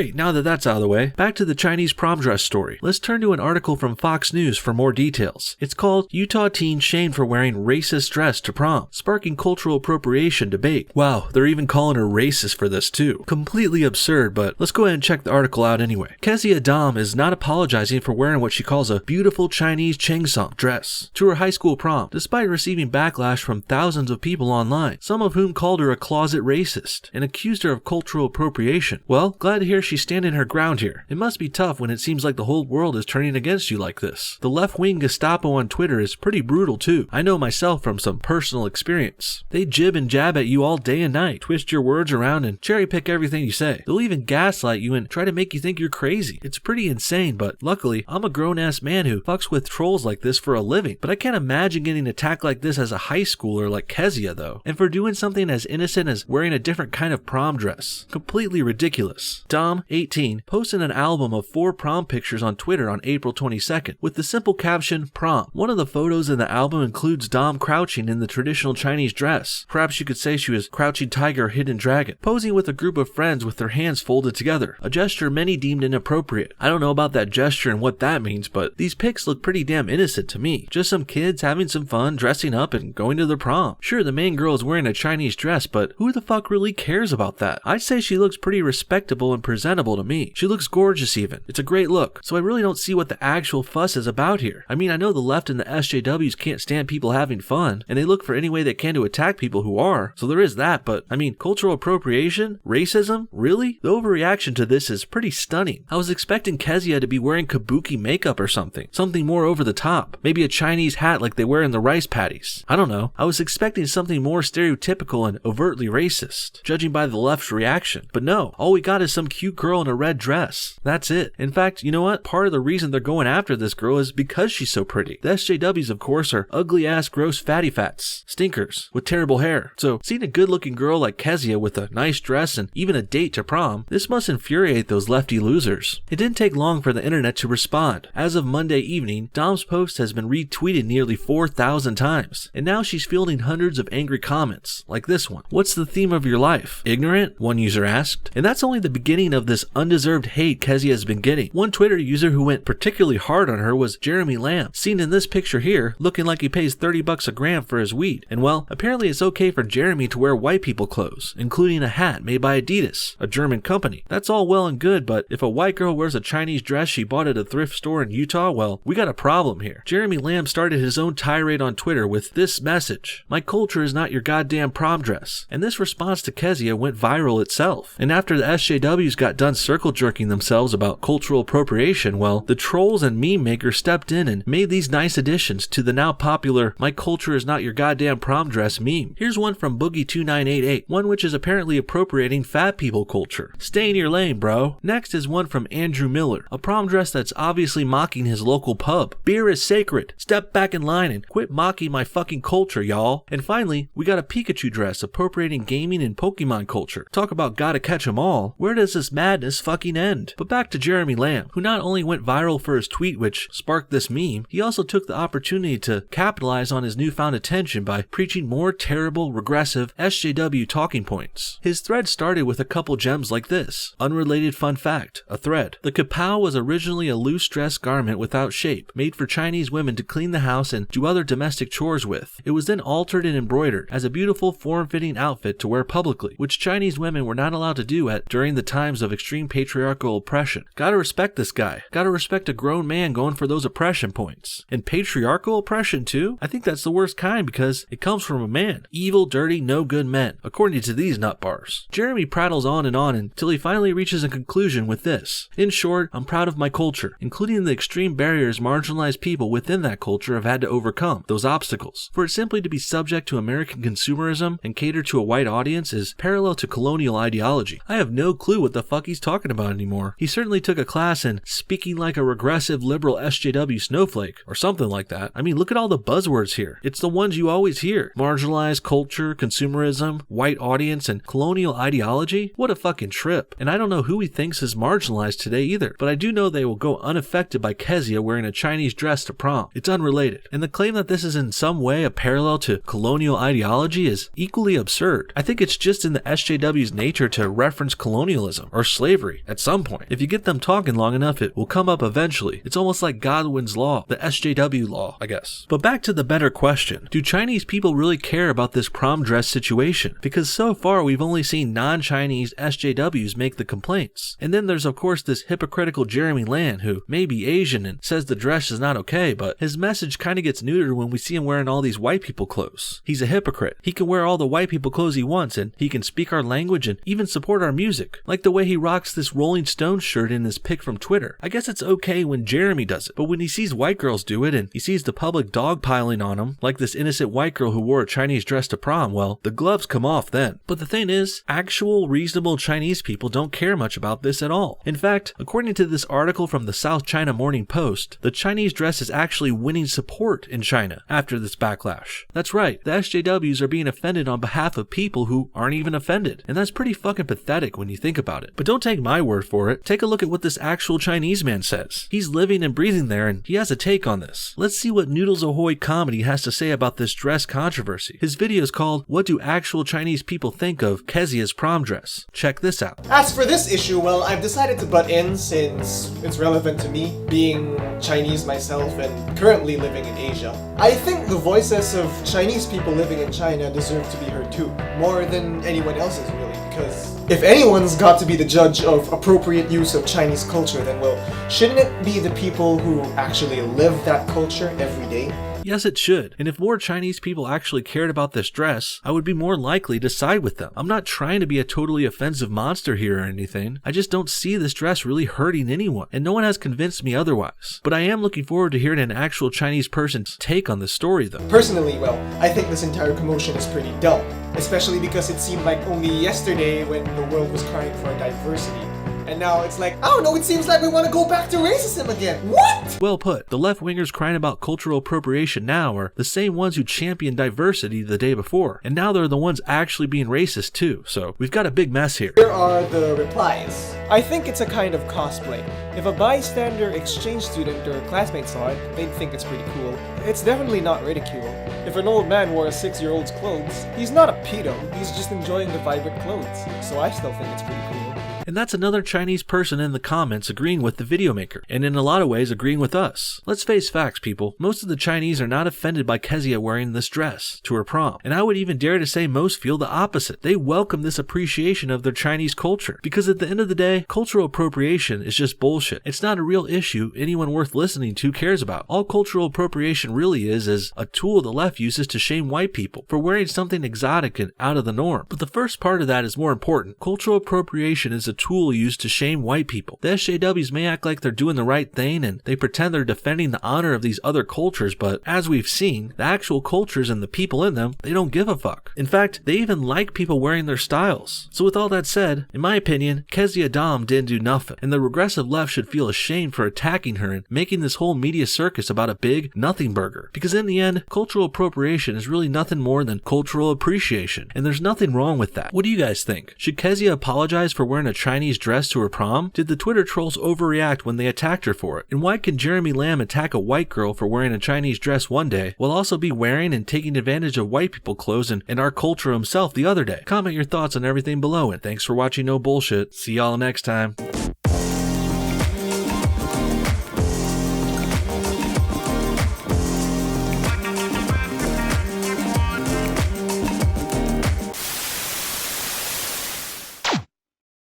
Great, now that that's out of the way, back to the Chinese prom dress story. Let's turn to an article from Fox News for more details. It's called Utah Teen Shamed for Wearing Racist Dress to Prom, Sparking Cultural Appropriation Debate. Wow, they're even calling her racist for this too. Completely absurd, but let's go ahead and check the article out anyway. Kezia Dom is not apologizing for wearing what she calls a beautiful Chinese cheongsam dress to her high school prom, despite receiving backlash from thousands of people online, some of whom called her a closet racist and accused her of cultural appropriation. Well, glad to hear she's standing her ground here. It must be tough when it seems like the whole world is turning against you like this. The left-wing Gestapo on Twitter is pretty brutal too. I know myself from some personal experience. They jib and jab at you all day and night, twist your words around and cherry pick everything you say. They'll even gaslight you and try to make you think you're crazy. It's pretty insane, but luckily, I'm a grown-ass man who fucks with trolls like this for a living. But I can't imagine getting attacked like this as a high schooler like Kezia though, and for doing something as innocent as wearing a different kind of prom dress. Completely ridiculous. Dom, 18, posted an album of 4 prom pictures on Twitter on April 22nd with the simple caption, Prom. One of the photos in the album includes Dom crouching in the traditional Chinese dress. Perhaps you could say she was Crouching Tiger or Hidden Dragon, posing with a group of friends with their hands folded together, a gesture many deemed inappropriate. I don't know about that gesture and what that means, but these pics look pretty damn innocent to me. Just some kids having some fun, dressing up and going to their prom. Sure, the main girl is wearing a Chinese dress, but who the fuck really cares about that? I'd say she looks pretty respectable and presentable to me. She looks gorgeous even. It's a great look. So I really don't see what the actual fuss is about here. I mean, I know the left and the SJWs can't stand people having fun, and they look for any way they can to attack people who are. So there is that, but I mean, cultural appropriation? Racism? Really? The overreaction to this is pretty stunning. I was expecting Kezia to be wearing kabuki makeup or something. Something more over the top. Maybe a Chinese hat like they wear in the rice paddies. I don't know. I was expecting something more stereotypical and overtly racist, judging by the left's reaction. But no, all we got is some cute girl in a red dress. That's it. In fact, you know what? Part of the reason they're going after this girl is because she's so pretty. The SJWs, of course, are ugly ass, gross fatty fats. Stinkers. With terrible hair. So, seeing a good looking girl like Kezia with a nice dress and even a date to prom, this must infuriate those lefty losers. It didn't take long for the internet to respond. As of Monday evening, Dom's post has been retweeted nearly 4,000 times, and now she's fielding hundreds of angry comments, like this one. What's the theme of your life? Ignorant? One user asked. And that's only the beginning of this undeserved hate Kezia has been getting. One Twitter user who went particularly hard on her was Jeremy Lamb, seen in this picture here, looking like he pays $30 a gram for his weed. And well, apparently it's okay for Jeremy to wear white people clothes, including a hat made by Adidas, a German company. That's all well and good, but if a white girl wears a Chinese dress she bought at a thrift store in Utah, well, we got a problem here. Jeremy Lamb started his own tirade on Twitter with this message: "My culture is not your goddamn prom dress." And this response to Kezia went viral itself. And after the SJWs got done circle jerking themselves about cultural appropriation, well, the trolls and meme makers stepped in and made these nice additions to the now popular "My culture is not your goddamn prom dress" meme. Here's one from Boogie2988, one which is apparently appropriating fat people culture. "Stay in your lane, bro." Next is one from Andrew Miller, a prom dress that's obviously mocking his local pub. "Beer is sacred. Step back in line and quit mocking my fucking culture, y'all." And finally, we got a Pikachu dress appropriating gaming and Pokemon culture. Talk about gotta catch 'em all. Where does this madness fucking end? But back to Jeremy Lamb, who not only went viral for his tweet which sparked this meme, he also took the opportunity to capitalize on his newfound attention by preaching more terrible, regressive SJW talking points. His thread started with a couple gems like this. Unrelated fun fact, a thread. The kapow was originally a loose dress garment without shape, made for Chinese women to clean the house and do other domestic chores with. It was then altered and embroidered as a beautiful form-fitting outfit to wear publicly, which Chinese women were not allowed to do during the times of extreme patriarchal oppression. Gotta respect this guy. Gotta respect a grown man going for those oppression points. And patriarchal oppression too? I think that's the worst kind because it comes from a man. Evil, dirty, no good men, according to these nut bars. Jeremy prattles on until he finally reaches a conclusion with this. "In short, I'm proud of my culture, including the extreme barriers marginalized people within that culture have had to overcome, those obstacles. For it simply to be subject to American consumerism and cater to a white audience is parallel to colonial ideology." I have no clue what the fuck he's talking about anymore. He certainly took a class in speaking like a regressive liberal SJW snowflake, or something like that. I mean, look at all the buzzwords here. It's the ones you always hear. Marginalized culture, consumerism, white audience, and colonial ideology? What a fucking trip. And I don't know who he thinks is marginalized today either, but I do know they will go unaffected by Kezia wearing a Chinese dress to prom. It's unrelated. And the claim that this is in some way a parallel to colonial ideology is equally absurd. I think it's just in the SJW's nature to reference colonialism, or forced slavery at some point. If you get them talking long enough, it will come up eventually. It's almost like Godwin's law, the SJW law, I guess. But back to the better question. Do Chinese people really care about this prom dress situation? Because so far we've only seen non-Chinese SJWs make the complaints. And then there's of course this hypocritical Jeremy Land who may be Asian and says the dress is not okay, but his message kinda gets neutered when we see him wearing all these white people clothes. He's a hypocrite. He can wear all the white people clothes he wants, and he can speak our language and even support our music. Like the way he rocks this Rolling Stones shirt in his pic from Twitter. I guess it's okay when Jeremy does it, but when he sees white girls do it and he sees the public dogpiling on him, like this innocent white girl who wore a Chinese dress to prom, well, the gloves come off then. But the thing is, actual reasonable Chinese people don't care much about this at all. In fact, according to this article from the South China Morning Post, the Chinese dress is actually winning support in China after this backlash. That's right, the SJWs are being offended on behalf of people who aren't even offended. And that's pretty fucking pathetic when you think about it. But don't take my word for it. Take a look at what this actual Chinese man says. He's living and breathing there and he has a take on this. Let's see what Noodles Ahoy Comedy has to say about this dress controversy. His video is called "What Do Actual Chinese People Think of Kezia's Prom Dress?" Check this out. As for this issue, well, I've decided to butt in since it's relevant to me, being Chinese myself and currently living in Asia. I think the voices of Chinese people living in China deserve to be heard too, more than anyone else's really, because if anyone's got to be the judge of appropriate use of Chinese culture, then well, shouldn't it be the people who actually live that culture every day? Yes, it should. And if more Chinese people actually cared about this dress, I would be more likely to side with them. I'm not trying to be a totally offensive monster here or anything. I just don't see this dress really hurting anyone, and no one has convinced me otherwise. But I am looking forward to hearing an actual Chinese person's take on this story though. Personally, well, I think this entire commotion is pretty dumb, especially because it seemed like only yesterday when the world was crying for diversity. And now it's like, I don't know, it seems like we want to go back to racism again. What? Well put. The left-wingers crying about cultural appropriation now are the same ones who championed diversity the day before. And now they're the ones actually being racist too. So we've got a big mess here. Here are the replies. I think it's a kind of cosplay. If a bystander exchange student or classmate saw it, they'd think it's pretty cool. It's definitely not ridicule. If an old man wore a 6-year-old's clothes, he's not a pedo, he's just enjoying the vibrant clothes. So I still think it's pretty cool. And that's another Chinese person in the comments agreeing with the video maker, and in a lot of ways agreeing with us. Let's face facts, people. Most of the Chinese are not offended by Kezia wearing this dress to her prom. And I would even dare to say most feel the opposite. They welcome this appreciation of their Chinese culture. Because at the end of the day, cultural appropriation is just bullshit. It's not a real issue anyone worth listening to cares about. All cultural appropriation really is a tool the left uses to shame white people for wearing something exotic and out of the norm. But the first part of that is more important. Cultural appropriation is a tool used to shame white people. The SJWs may act like they're doing the right thing and they pretend they're defending the honor of these other cultures, but as we've seen, the actual cultures and the people in them, they don't give a fuck. In fact, they even like people wearing their styles. So with all that said, in my opinion, Kezia Dom didn't do nothing, and the regressive left should feel ashamed for attacking her and making this whole media circus about a big nothing burger. Because in the end, cultural appropriation is really nothing more than cultural appreciation, and there's nothing wrong with that. What do you guys think? Should Kezia apologize for wearing a Chinese dress to her prom? Did the Twitter trolls overreact when they attacked her for it? And why can Jeremy Lamb attack a white girl for wearing a Chinese dress one day, while also be wearing and taking advantage of white people clothes and our culture himself the other day? Comment your thoughts on everything below, and thanks for watching No Bullshit. See y'all next time.